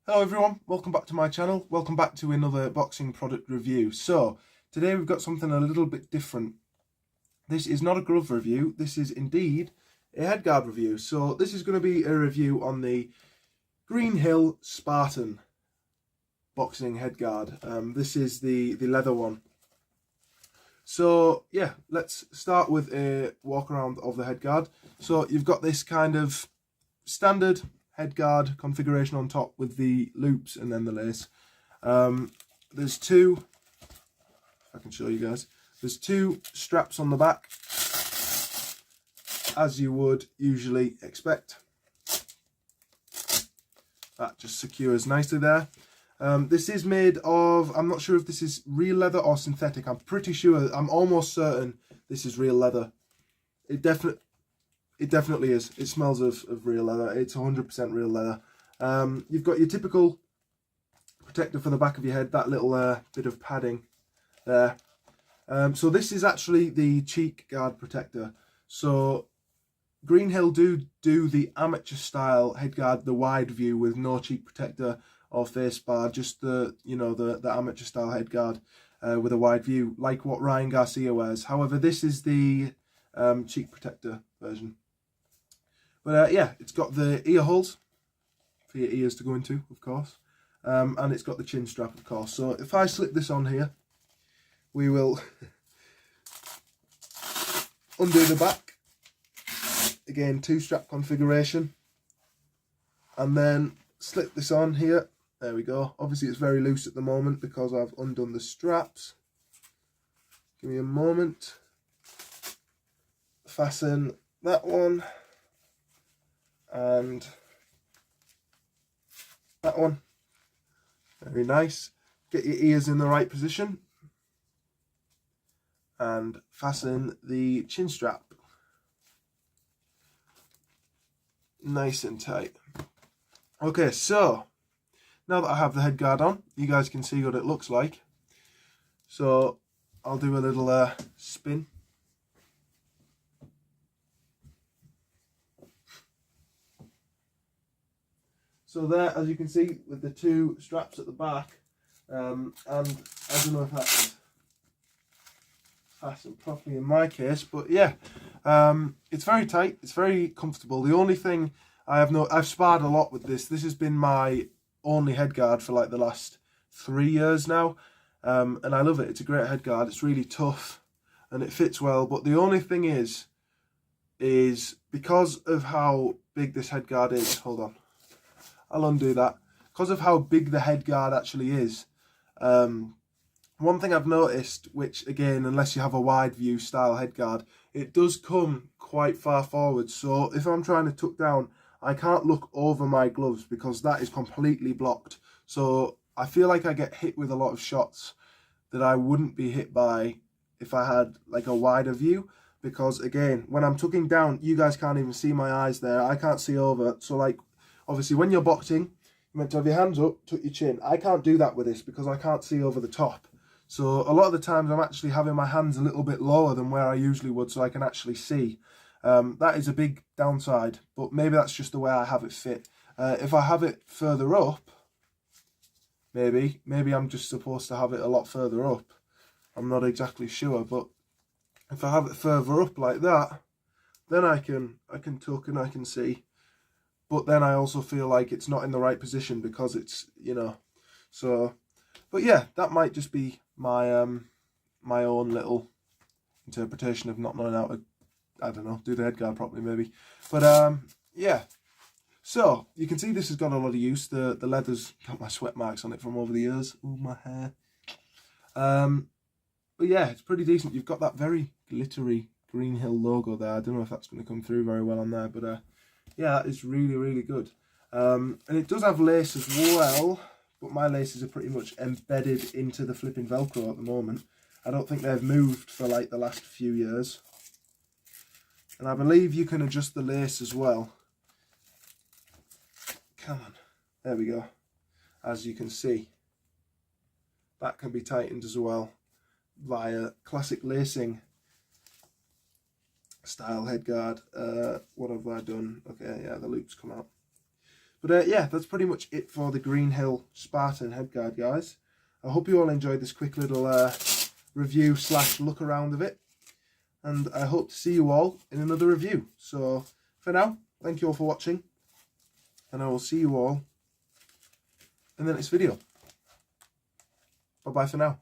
Hello everyone, welcome back to my channel, welcome back to another boxing product review. So, today we've got something a little bit different. This is not a glove review, this is indeed a headguard review. So this is going to be a review on the Greenhill Spartan boxing headguard. This is the leather one. So yeah, let's start with a walk around of the headguard. So you've got this kind of standard headguard configuration on top with the loops and then the lace. There's two, if I can show you guys, there's two straps on the back, as you would usually expect. That just secures nicely there. This is made of, I'm not sure if this is real leather or synthetic. I'm pretty sure, I'm almost certain this is real leather. It definitely is. It smells of real leather. It's 100% real leather. You've got your typical protector for the back of your head, that little bit of padding there. So this is actually the cheek guard protector. So Greenhill do the amateur style headguard, the wide view with no cheek protector or face bar, just the amateur style headguard with a wide view, like what Ryan Garcia wears. However, this is the cheek protector version. But yeah, it's got the ear holes for your ears to go into, of course. And it's got the chin strap, of course. So if I slip this on here, we will undo the back. Again, two strap configuration. And then slip this on here. There we go. Obviously it's very loose at the moment because I've undone the straps. Give me a moment. Fasten that one. And that one. Very nice. Get your ears in the right position. And fasten the chin strap. Nice and tight. Okay, so now that I have the headguard on, you guys can see what it looks like. So I'll do a little spin. So there, as you can see, with the two straps at the back, and I don't know if that's fastened properly in my case, but yeah, it's very tight, it's very comfortable. The only thing I've sparred a lot with this. This has been my only headguard for like the last 3 years now, and I love it. It's a great headguard. It's really tough and it fits well, but the only thing is because of how big this headguard is, hold on, I'll undo that. Because of how big the headguard actually is, one thing I've noticed, which again, unless you have a wide view style headguard, it does come quite far forward. So if I'm trying to tuck down, I can't look over my gloves because that is completely blocked. So I feel like I get hit with a lot of shots that I wouldn't be hit by if I had like a wider view. Because again, when I'm tucking down, you guys can't even see my eyes there. I can't see over. So like, obviously when you're boxing, you're meant to have your hands up, tuck your chin. I can't do that with this because I can't see over the top. So a lot of the times I'm actually having my hands a little bit lower than where I usually would so I can actually see. That is a big downside, but maybe that's just the way I have it fit. If I have it further up, maybe I'm just supposed to have it a lot further up. I'm not exactly sure, but if I have it further up like that, then I can tuck and I can see. But then I also feel like it's not in the right position because it's, so, but yeah, that might just be my my own little interpretation of not knowing how to, I don't know, do the headguard properly maybe. But yeah, so you can see this has got a lot of use. The leather's got my sweat marks on it from over the years. Ooh, my hair. But yeah, it's pretty decent. You've got that very glittery Greenhill logo there. I don't know if that's going to come through very well on there, but yeah, that is really, really good. And it does have lace as well, but my laces are pretty much embedded into the flipping Velcro at the moment. I don't think they've moved for like the last few years. And I believe you can adjust the lace as well. Come on, there we go. As you can see, that can be tightened as well via classic lacing style headguard. What have I done? Okay, yeah, the loops come out. But yeah, that's pretty much it for the Greenhill Spartan headguard, guys. I hope you all enjoyed this quick little review / look around of it. And I hope to see you all in another review. So for now, thank you all for watching. And I will see you all in the next video. Bye-bye for now.